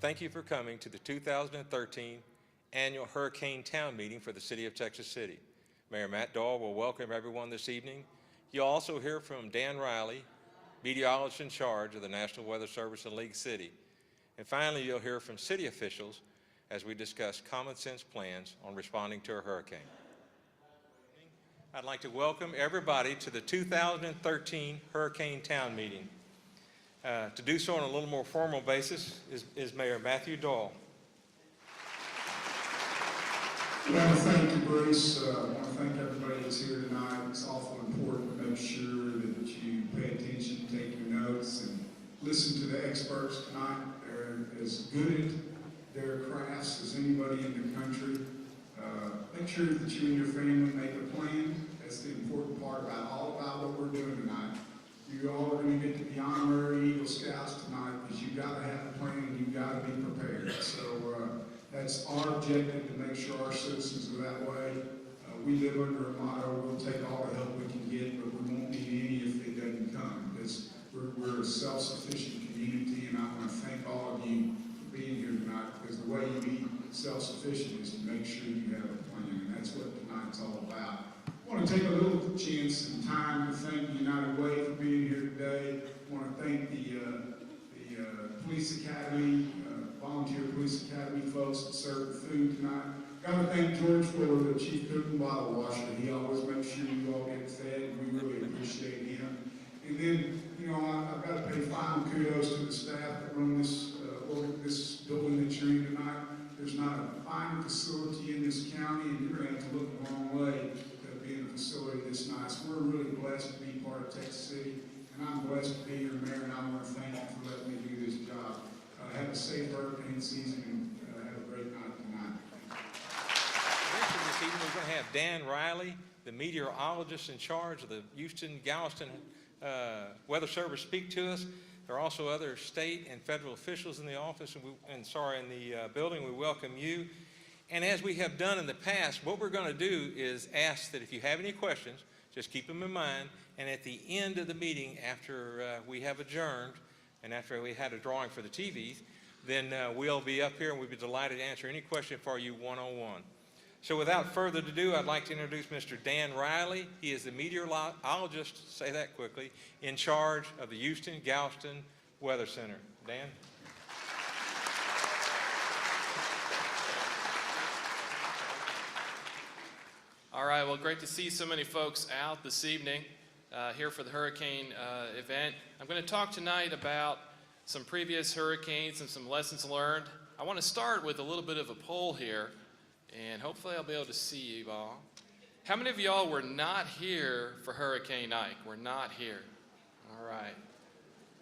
thank you for coming to the 2013 Annual Hurricane Town Meeting for the City of Texas City. Mayor Matt Dahl will welcome everyone this evening. You'll also hear from Dan Reilly, meteorologist in charge of the National Weather Service in League City. And finally, you'll hear from city officials as we discuss common sense plans on responding to a hurricane. I'd like to welcome everybody to the 2013 Hurricane Town Meeting. To do so on a little more formal basis is Mayor Matthew Dahl. I want to thank you, Bruce. I want to thank everybody that's here tonight. It's awful important to make sure that you pay attention, take your notes, and listen to the experts tonight. They're as good at their crafts as anybody in the country. Make sure that you and your family make a plan. That's the important part all about what we're doing tonight. You all are going to get to be honorary Eagle Scouts tonight because you've got to have a plan and you've got to be prepared. So that's our objective, to make sure our citizens are that way. We live under a motto: we'll take all the help we can get, but we won't need any if it doesn't come. Because we're a self-sufficient community, and I want to thank all of you for being here tonight, because the way you be self-sufficient is to make sure you have a plan, and that's what tonight's all about. I want to take a little chance and time to thank United Way for being here today. I want to thank the Police Academy, Volunteer Police Academy folks that served the food tonight. Got to thank George Fuller, the chief cook and bottle washer. He always makes sure you all get fed, and we really appreciate him. And then, you know, I've got to pay final kudos to the staff that run this building that you're in tonight. There's not a finer facility in this county, and you're going to have to look a long way to be in a facility this nice. We're really blessed to be part of Texas City, and I'm blessed to be your mayor, and I want to thank you for letting me do this job. Have a safe hurricane season, and have a great night tonight. This evening we're going to have Dan Reilly, the meteorologist in charge of the Houston-Galveston Weather Service, speak to us. There are also other state and federal officials in the office, in the building. We welcome you. And as we have done in the past, what we're going to do is ask that if you have any questions, just keep them in mind. And at the end of the meeting, after we have adjourned, and after we had a drawing for the TVs, then we'll be up here and we'll be delighted to answer any question for you one-on-one. So without further ado, I'd like to introduce Mr. Dan Reilly. He is the meteorologist, say that quickly, in charge of the Houston-Galveston Weather Center. Dan? All right, well, great to see so many folks out this evening here for the hurricane event. I'm going to talk tonight about some previous hurricanes and some lessons learned. I want to start with a little bit of a poll here, and hopefully I'll be able to see you all. How many of y'all were not here for Hurricane Ike? Were not here? All right.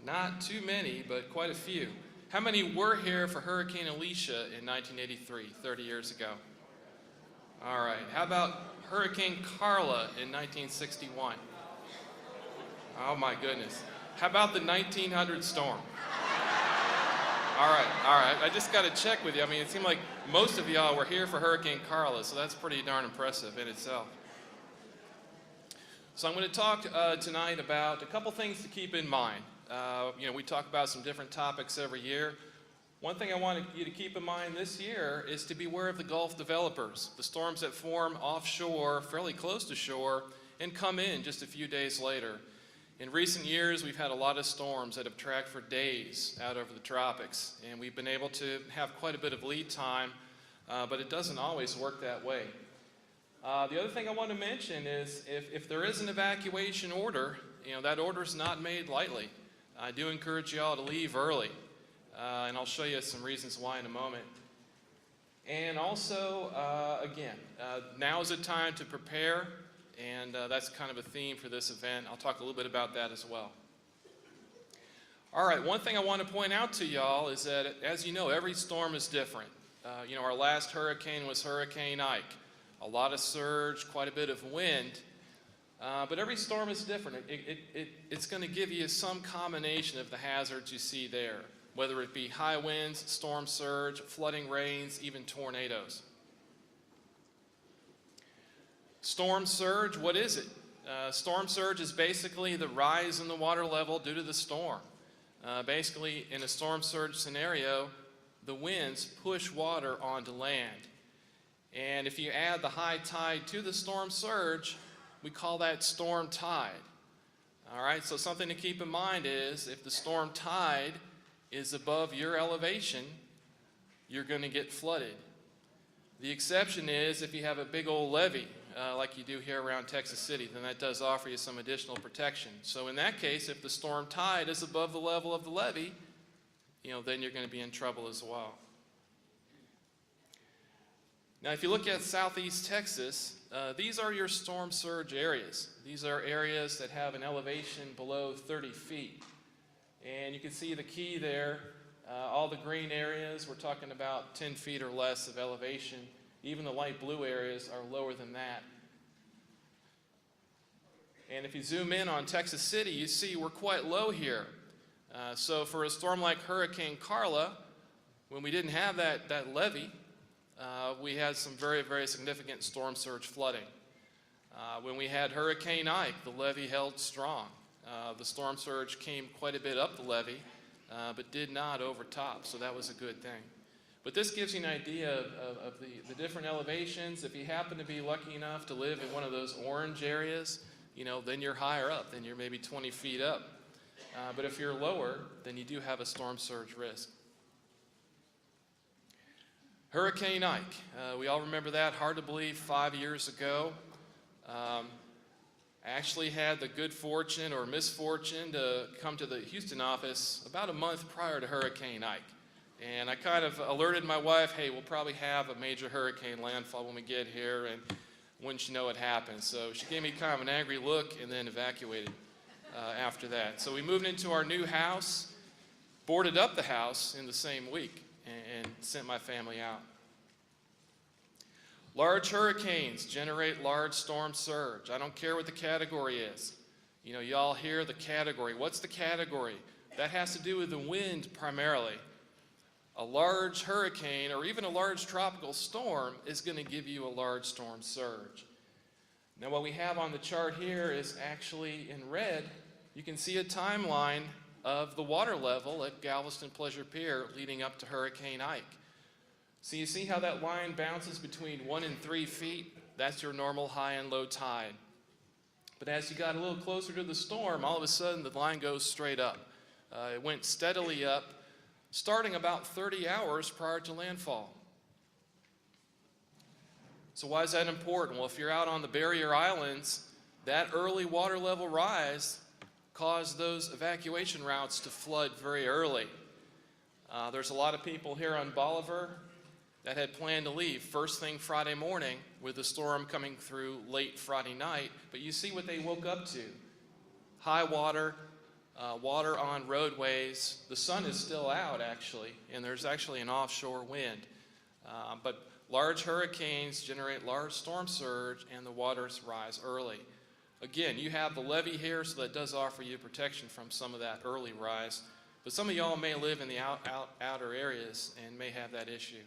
Not too many, but quite a few. How many were here for Hurricane Alicia in 1983, 30 years ago? All right. How about Hurricane Carla in 1961? Oh my goodness. How about the 1900 storm? All right. I just got to check with you. I mean, it seemed like most of y'all were here for Hurricane Carla, so that's pretty darn impressive in itself. So I'm going to talk tonight about a couple things to keep in mind. You know, we talk about some different topics every year. One thing I want you to keep in mind this year is to beware of the Gulf developers, the storms that form offshore, fairly close to shore, and come in just a few days later. In recent years, we've had a lot of storms that have tracked for days out over the tropics, and we've been able to have quite a bit of lead time, but it doesn't always work that way. The other thing I want to mention is if there is an evacuation order, you know, that order is not made lightly. I do encourage you all to leave early, and I'll show you some reasons why in a moment. And also, again, now is the time to prepare. And that's kind of a theme for this event. I'll talk a little bit about that as well. All right, one thing I want to point out to y'all is that, as you know, every storm is different. You know, our last hurricane was Hurricane Ike. A lot of surge, quite a bit of wind. But every storm is different. It's going to give you some combination of the hazards you see there, whether it be high winds, storm surge, flooding rains, even tornadoes. Storm surge, what is it? Storm surge is basically the rise in the water level due to the storm. Basically, in a storm surge scenario, the winds push water onto land. And if you add the high tide to the storm surge, we call that storm tide. All right, so something to keep in mind is if the storm tide is above your elevation, you're going to get flooded. The exception is if you have a big old levee, like you do here around Texas City, then that does offer you some additional protection. So in that case, if the storm tide is above the level of the levee, then you're going to be in trouble as well. Now, if you look at southeast Texas, these are your storm surge areas. These are areas that have an elevation below 30 feet. And you can see the key there. All the green areas, we're talking about 10 feet or less of elevation. Even the light blue areas are lower than that. And if you zoom in on Texas City, you see we're quite low here. So for a storm like Hurricane Carla, when we didn't have that levee, we had some very, very significant storm surge flooding. When we had Hurricane Ike, the levee held strong. The storm surge came quite a bit up the levee, but did not overtop, so that was a good thing. But this gives you an idea of the different elevations. If you happen to be lucky enough to live in one of those orange areas, then you're higher up, then you're maybe 20 feet up. But if you're lower, then you do have a storm surge risk. Hurricane Ike, we all remember that, hard to believe, 5 years ago. I actually had the good fortune or misfortune to come to the Houston office about a month prior to Hurricane Ike. And I kind of alerted my wife, hey, we'll probably have a major hurricane landfall when we get here, and wouldn't you know it happened. So she gave me kind of an angry look and then evacuated after that. So we moved into our new house, boarded up the house in the same week, and sent my family out. Large hurricanes generate large storm surge. I don't care what the category is. You all hear the category. What's the category? That has to do with the wind primarily. A large hurricane or even a large tropical storm is going to give you a large storm surge. Now what we have on the chart here is actually in red. You can see a timeline of the water level at Galveston Pleasure Pier leading up to Hurricane Ike. So you see how that line bounces between 1 and 3 feet? That's your normal high and low tide. But as you got a little closer to the storm, all of a sudden the line goes straight up. It went steadily up, starting about 30 hours prior to landfall. So why is that important? Well, if you're out on the barrier islands, that early water level rise caused those evacuation routes to flood very early. There's a lot of people here on Bolivar that had planned to leave first thing Friday morning with the storm coming through late Friday night, but you see what they woke up to. High water, water on roadways. The sun is still out actually, and there's actually an offshore wind. But large hurricanes generate large storm surge and the waters rise early. Again, you have the levee here, so that does offer you protection from some of that early rise. But some of y'all may live in the outer areas and may have that issue.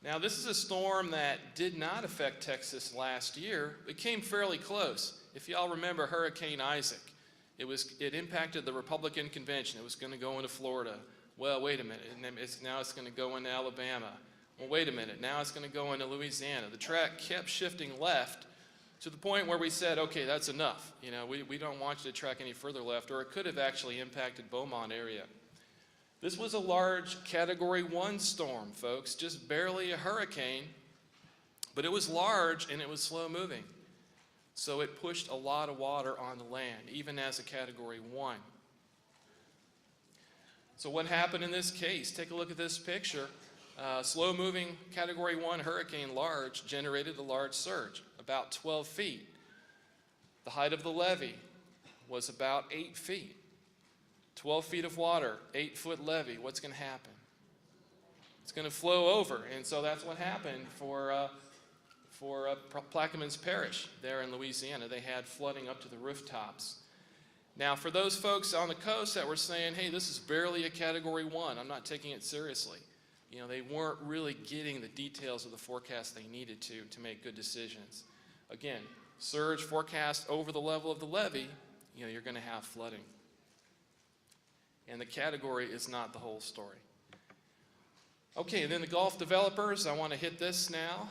Now, this is a storm that did not affect Texas last year. It came fairly close. If y'all remember Hurricane Isaac, it impacted the Republican convention. It was going to go into Florida. Well, wait a minute. Now it's going to go into Alabama. Well, wait a minute. Now it's going to go into Louisiana. The track kept shifting left to the point where we said, okay, that's enough. We don't want you to track any further left, or it could have actually impacted Beaumont area. This was a large Category 1 storm, folks, just barely a hurricane, but it was large and it was slow moving. So it pushed a lot of water on the land, even as a Category 1. So what happened in this case? Take a look at this picture. Slow moving Category 1 hurricane large generated a large surge, about 12 feet. The height of the levee was about 8 feet. 12 feet of water, 8-foot levee, what's going to happen? It's going to flow over, and so that's what happened for Plaquemines Parish there in Louisiana. They had flooding up to the rooftops. Now, for those folks on the coast that were saying, hey, this is barely a Category 1, I'm not taking it seriously. They weren't really getting the details of the forecast they needed to make good decisions. Again, surge forecast over the level of the levee, you're going to have flooding. and the category is not the whole story. Okay, then the Gulf developers, I want to hit this now.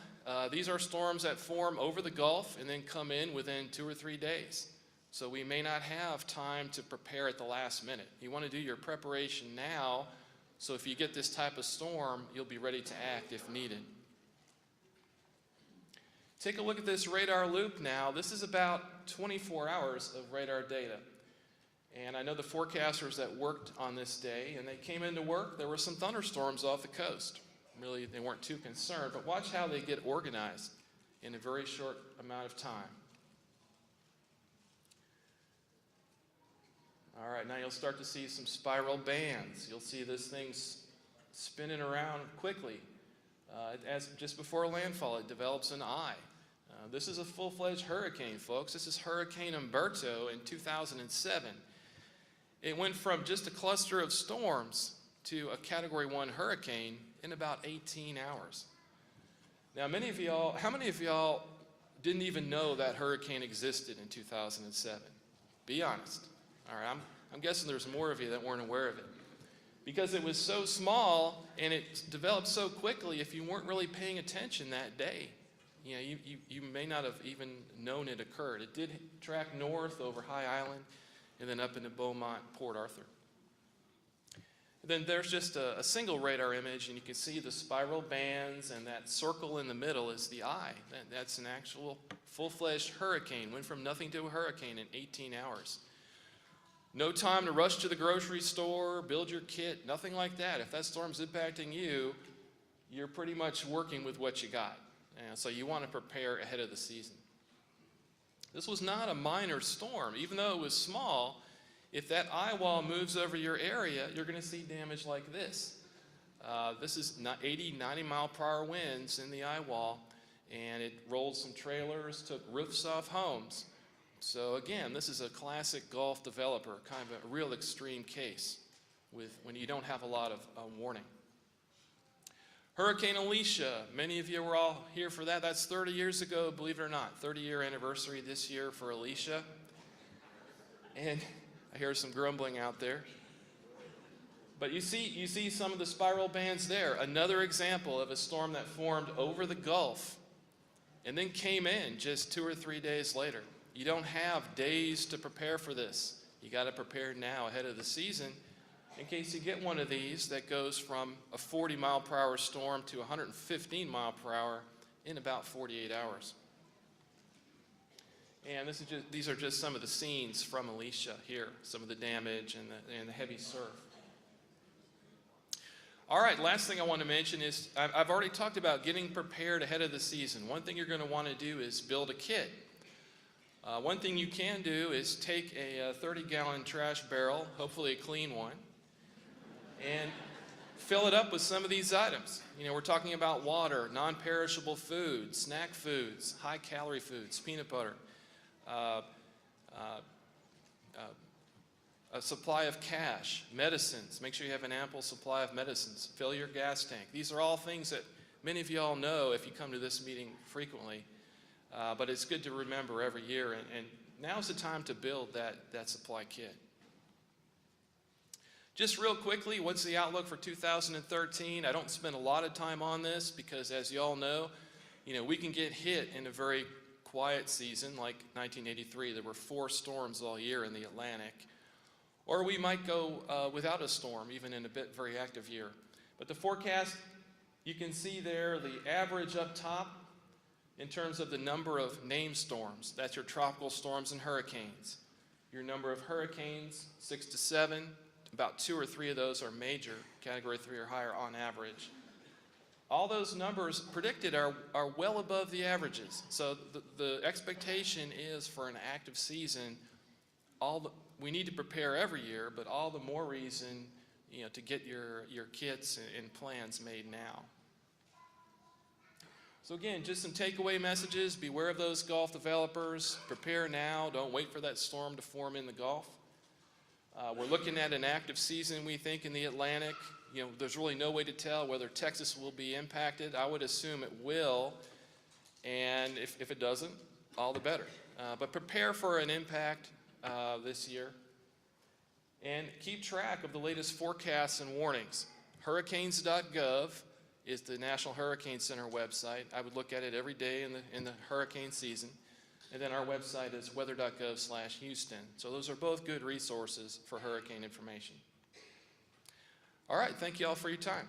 These are storms that form over the Gulf and then come in within 2 or 3 days. So we may not have time to prepare at the last minute. You want to do your preparation now, so if you get this type of storm, you'll be ready to act if needed. Take a look at this radar loop now. This is about 24 hours of radar data. And I know the forecasters that worked on this day, and they came into work, there were some thunderstorms off the coast. Really, they weren't too concerned, but watch how they get organized in a very short amount of time. All right, now you'll start to see some spiral bands. You'll see this thing spinning around quickly. As just before landfall, it develops an eye. This is a full-fledged hurricane, folks. This is Hurricane Umberto in 2007. It went from just a cluster of storms to a Category 1 hurricane in about 18 hours. Now, how many of y'all didn't even know that hurricane existed in 2007? Be honest. All right, I'm guessing there's more of you that weren't aware of it. Because it was so small and it developed so quickly, if you weren't really paying attention that day, you may not have even known it occurred. It did track north over High Island and then up into Beaumont, Port Arthur. And then there's just a single radar image, and you can see the spiral bands, and that circle in the middle is the eye. That's an actual full-fledged hurricane. Went from nothing to a hurricane in 18 hours. No time to rush to the grocery store, build your kit, nothing like that. If that storm's impacting you, you're pretty much working with what you got. And so you want to prepare ahead of the season. This was not a minor storm. Even though it was small, if that eye wall moves over your area, you're going to see damage like this. This is 80, 90 mile per hour winds in the eye wall, and it rolled some trailers, took roofs off homes. So again, this is a classic Gulf developer, kind of a real extreme case when you don't have a lot of warning. Hurricane Alicia, many of you were all here for that. That's 30 years ago, believe it or not. 30-year anniversary this year for Alicia. And I hear some grumbling out there. But you see some of the spiral bands there. Another example of a storm that formed over the Gulf and then came in just 2 or 3 days later. You don't have days to prepare for this. You got to prepare now ahead of the season in case you get one of these that goes from a 40 mile per hour storm to 115 mile per hour in about 48 hours. And these are just some of the scenes from Alicia here, some of the damage and the heavy surf. All right, last thing I want to mention is I've already talked about getting prepared ahead of the season. One thing you're going to want to do is build a kit. One thing you can do is take a 30-gallon trash barrel, hopefully a clean one, and fill it up with some of these items. We're talking about water, non-perishable foods, snack foods, high-calorie foods, peanut butter, a supply of cash, medicines. Make sure you have an ample supply of medicines. Fill your gas tank. These are all things that many of you all know if you come to this meeting frequently. But it's good to remember every year, and now's the time to build that supply kit. Just real quickly, what's the outlook for 2013? I don't spend a lot of time on this because, as you all know, we can get hit in a very quiet season like 1983. There were 4 storms all year in the Atlantic. Or we might go without a storm, even in a very active year. But the forecast, you can see there the average up top in terms of the number of named storms. That's your tropical storms and hurricanes. Your number of hurricanes, 6 to 7. About 2 or 3 of those are major, Category 3 or higher on average. All those numbers predicted are well above the averages. So the expectation is for an active season. We need to prepare every year, but all the more reason to get your kits and plans made now. So again, just some takeaway messages. Beware of those Gulf developers. Prepare now. Don't wait for that storm to form in the Gulf. We're looking at an active season, we think, in the Atlantic. There's really no way to tell whether Texas will be impacted. I would assume it will, and if it doesn't, all the better. But prepare for an impact this year. and keep track of the latest forecasts and warnings. Hurricanes.gov is the National Hurricane Center website. I would look at it every day in the hurricane season. And then our website is weather.gov/Houston. So those are both good resources for hurricane information. All right, thank you all for your time.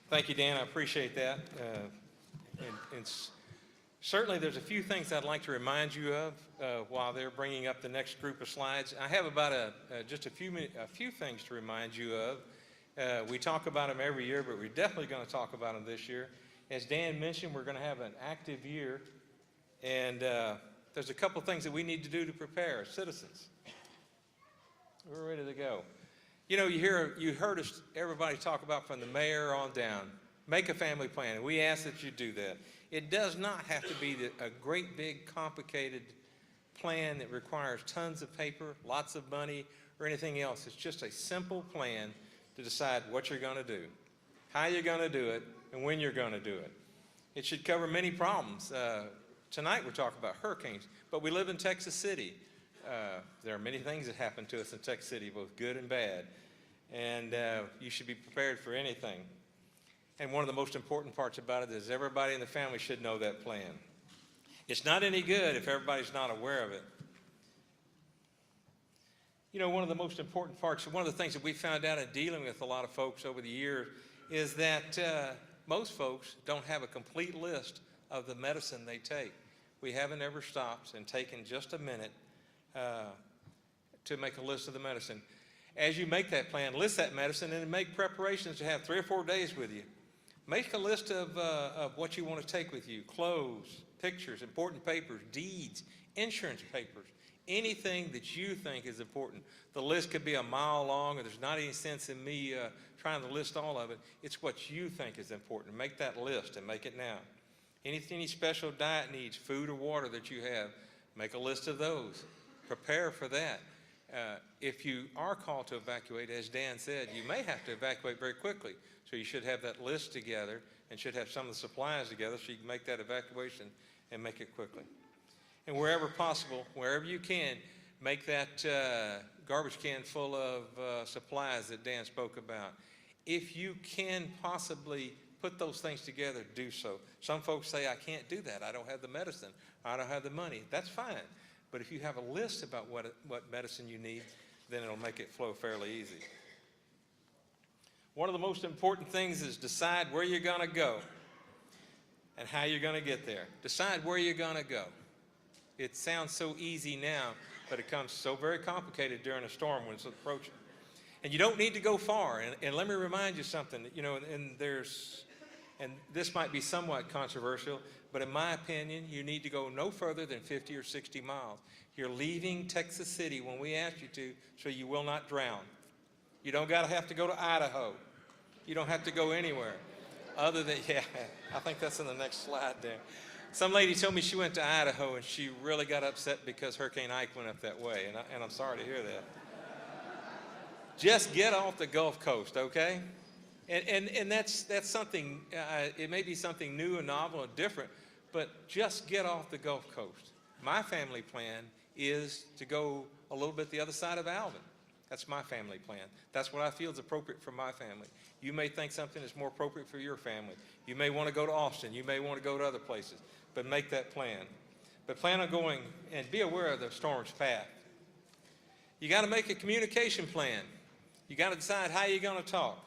Thank you, Dan. I appreciate that. And certainly there's a few things I'd like to remind you of while they're bringing up the next group of slides. I have about just a few things to remind you of. We talk about them every year, but we're definitely going to talk about them this year. As Dan mentioned, we're going to have an active year, and there's a couple things that we need to do to prepare as citizens. We're ready to go. You know, you heard us, everybody talk about from the mayor on down, make a family plan, and we ask that you do that. It does not have to be a great big complicated plan that requires tons of paper, lots of money, or anything else. It's just a simple plan to decide what you're going to do, how you're going to do it, and when you're going to do it. It should cover many problems. Tonight we're talking about hurricanes, but we live in Texas City. There are many things that happen to us in Texas City, both good and bad, and you should be prepared for anything. And one of the most important parts about it is everybody in the family should know that plan. It's not any good if everybody's not aware of it. You know, one of the most important parts, one of the things that we found out in dealing with a lot of folks over the years is that most folks don't have a complete list of the medicine they take. We haven't ever stopped and taken just a minute to make a list of the medicine. As you make that plan, list that medicine and make preparations to have 3 or 4 days with you. Make a list of what you want to take with you: clothes, pictures, important papers, deeds, insurance papers, anything that you think is important. The list could be a mile long, and there's not any sense in me trying to list all of it. It's what you think is important. Make that list and make it now. Any special diet needs, food or water that you have, make a list of those. Prepare for that. If you are called to evacuate, as Dan said, you may have to evacuate very quickly. So you should have that list together and should have some of the supplies together so you can make that evacuation and make it quickly. And wherever possible, wherever you can, make that garbage can full of supplies that Dan spoke about. If you can possibly put those things together, do so. Some folks say, I can't do that. I don't have the medicine. I don't have the money. That's fine. But if you have a list about what medicine you need, then it'll make it flow fairly easy. One of the most important things is decide where you're going to go and how you're going to get there. Decide where you're going to go. It sounds so easy now, but it becomes so very complicated during a storm when it's approaching. And you don't need to go far. And let me remind you something, you know, and this might be somewhat controversial, but in my opinion, you need to go no further than 50 or 60 miles. You're leaving Texas City when we ask you to, so you will not drown. You don't have to go to Idaho. You don't have to go anywhere other than, yeah, I think that's in the next slide there. Some lady told me she went to Idaho and she really got upset because Hurricane Ike went up that way, and I'm sorry to hear that. Just get off the Gulf Coast, okay? And that's something, it may be something new and novel and different, but just get off the Gulf Coast. My family plan is to go a little bit the other side of Alvin. That's my family plan. That's what I feel is appropriate for my family. You may think something is more appropriate for your family. You may want to go to Austin. You may want to go to other places, but make that plan. But plan on going and be aware of the storm's path. You got to make a communication plan. You got to decide how you're going to talk.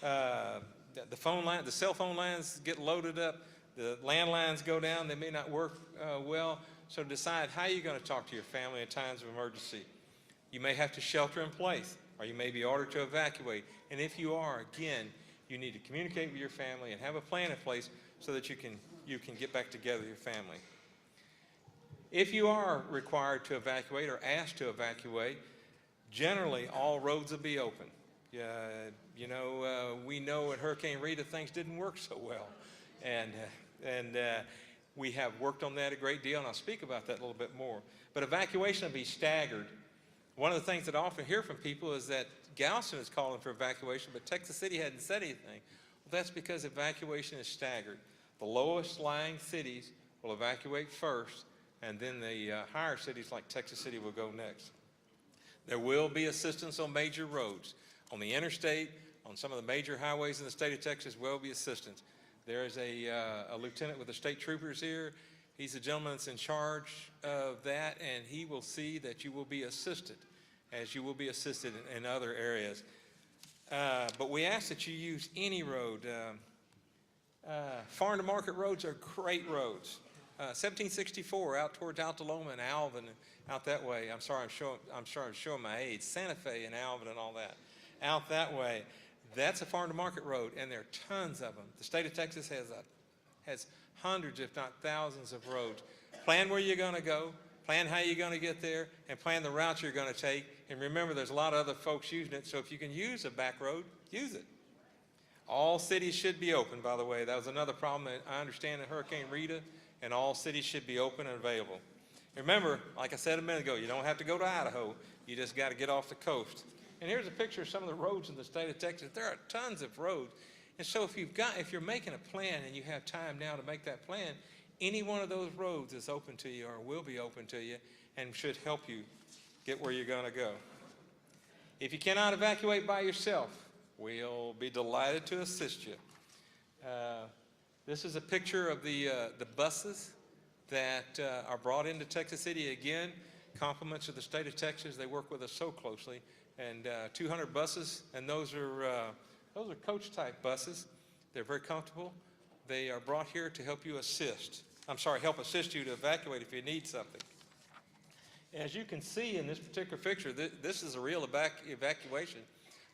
The phone line, the cell phone lines get loaded up. The landlines go down. They may not work well. So decide how you're going to talk to your family in times of emergency. You may have to shelter in place, or you may be ordered to evacuate. And if you are, again, you need to communicate with your family and have a plan in place so that you can get back together with your family. If you are required to evacuate or asked to evacuate, generally all roads will be open. You know, we know at Hurricane Rita things didn't work so well, and we have worked on that a great deal, and I'll speak about that a little bit more. But evacuation will be staggered. One of the things that I often hear from people is that Galveston is calling for evacuation, but Texas City hadn't said anything. Well, that's because evacuation is staggered. The lowest lying cities will evacuate first, and then the higher cities like Texas City will go next. There will be assistance on major roads. On the interstate, on some of the major highways in the state of Texas, will be assistance. There is a lieutenant with the state troopers here. He's the gentleman that's in charge of that, and he will see that you will be assisted, as you will be assisted in other areas. But we ask that you use any road. Farm to market roads are great roads. 1764 out towards Altaloma and Alvin, out that way. I'm sorry, I'm showing my age. Santa Fe and Alvin and all that, out that way. That's a farm to market road, and there are tons of them. The state of Texas has hundreds, if not thousands, of roads. Plan where you're going to go, plan how you're going to get there, and plan the route you're going to take. And remember, there's a lot of other folks using it, so if you can use a back road, use it. All cities should be open, by the way. That was another problem that I understand in Hurricane Rita, and all cities should be open and available. Remember, like I said a minute ago, you don't have to go to Idaho. You just got to get off the coast. And here's a picture of some of the roads in the state of Texas. There are tons of roads. And so if you're making a plan and you have time now to make that plan, any one of those roads is open to you or will be open to you and should help you get where you're going to go. If you cannot evacuate by yourself, we'll be delighted to assist you. This is a picture of the buses that are brought into Texas City. Again, compliments of the state of Texas. They work with us so closely. And 200 buses, and those are coach-type buses. They're very comfortable. They are brought here to help you help assist you to evacuate if you need something. As you can see in this particular picture, this is a real evacuation.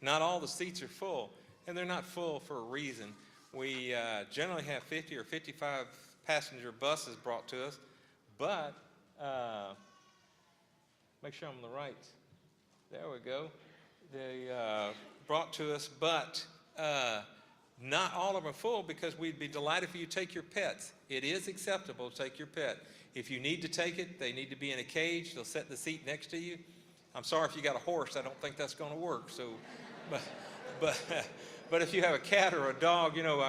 Not all the seats are full, and they're not full for a reason. We generally have 50 or 55 passenger buses brought to us, but make sure I'm on the right. There we go. They brought to us, but not all of them are full because we'd be delighted for you to take your pets. It is acceptable to take your pet. If you need to take it, they need to be in a cage. They'll set the seat next to you. I'm sorry if you got a horse. I don't think that's going to work. So, but if you have a cat or a dog, you know,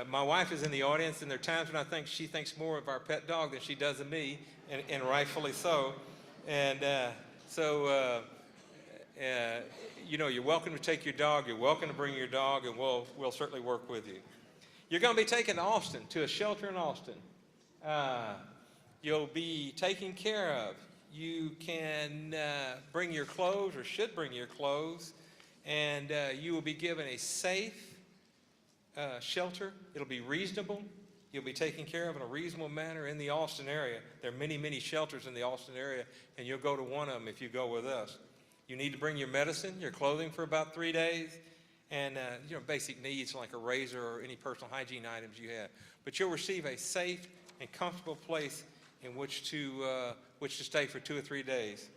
my wife is in the audience, and there are times when I think she thinks more of our pet dog than she does of me, and rightfully so. And you know, you're welcome to take your dog. You're welcome to bring your dog, and we'll certainly work with you. You're going to be taken to Austin, to a shelter in Austin. You'll be taken care of. You can bring your clothes, or should bring your clothes, and you will be given a safe shelter. It'll be reasonable. You'll be taken care of in a reasonable manner in the Austin area. There are many, many shelters in the Austin area, and you'll go to one of them if you go with us. You need to bring your medicine, your clothing for about 3 days, and you know, basic needs like a razor or any personal hygiene items you have. But you'll receive a safe and comfortable place in which to stay for 2 or 3 days.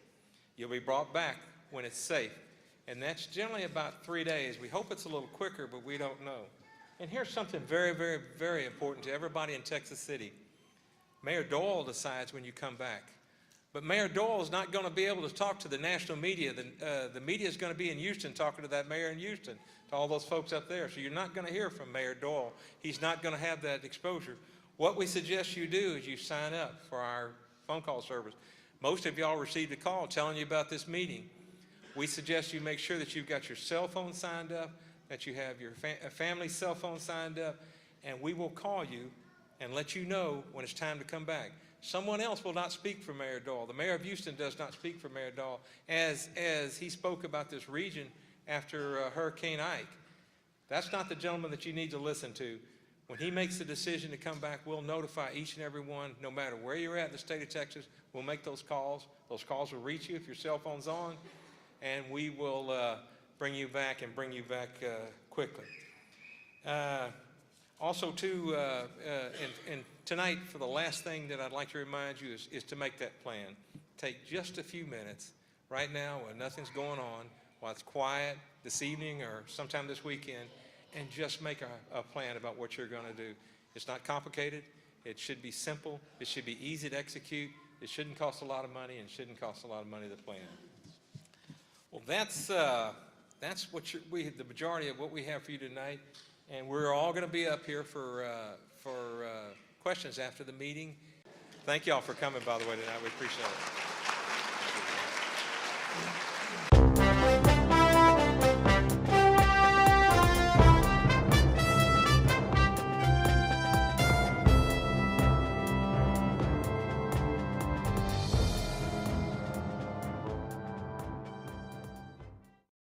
You'll be brought back when it's safe, and that's generally about 3 days. We hope it's a little quicker, but we don't know. And here's something very, very, very important to everybody in Texas City. Mayor Doyle decides when you come back. But Mayor Doyle is not going to be able to talk to the national media. The media is going to be in Houston talking to that mayor in Houston, to all those folks up there. So you're not going to hear from Mayor Doyle. He's not going to have that exposure. What we suggest you do is you sign up for our phone call service. Most of y'all received a call telling you about this meeting. We suggest you make sure that you've got your cell phone signed up, that you have your family cell phone signed up, and we will call you and let you know when it's time to come back. Someone else will not speak for Mayor Doyle. The mayor of Houston does not speak for Mayor Doyle, as he spoke about this region after Hurricane Ike. That's not the gentleman that you need to listen to. When he makes the decision to come back, we'll notify each and every one, no matter where you're at in the state of Texas. We'll make those calls. Those calls will reach you if your cell phone's on, and we will bring you back and bring you back quickly. Also, too, and tonight, for the last thing that I'd like to remind you is to make that plan. Take just a few minutes right now when nothing's going on, while it's quiet this evening or sometime this weekend, and just make a plan about what you're going to do. It's not complicated. It should be simple. It should be easy to execute. It shouldn't cost a lot of money, and shouldn't cost a lot of money to plan. Well, that's what the majority of what we have for you tonight. And we're all going to be up here for questions after the meeting. Thank you all for coming, by the way, tonight. We appreciate it.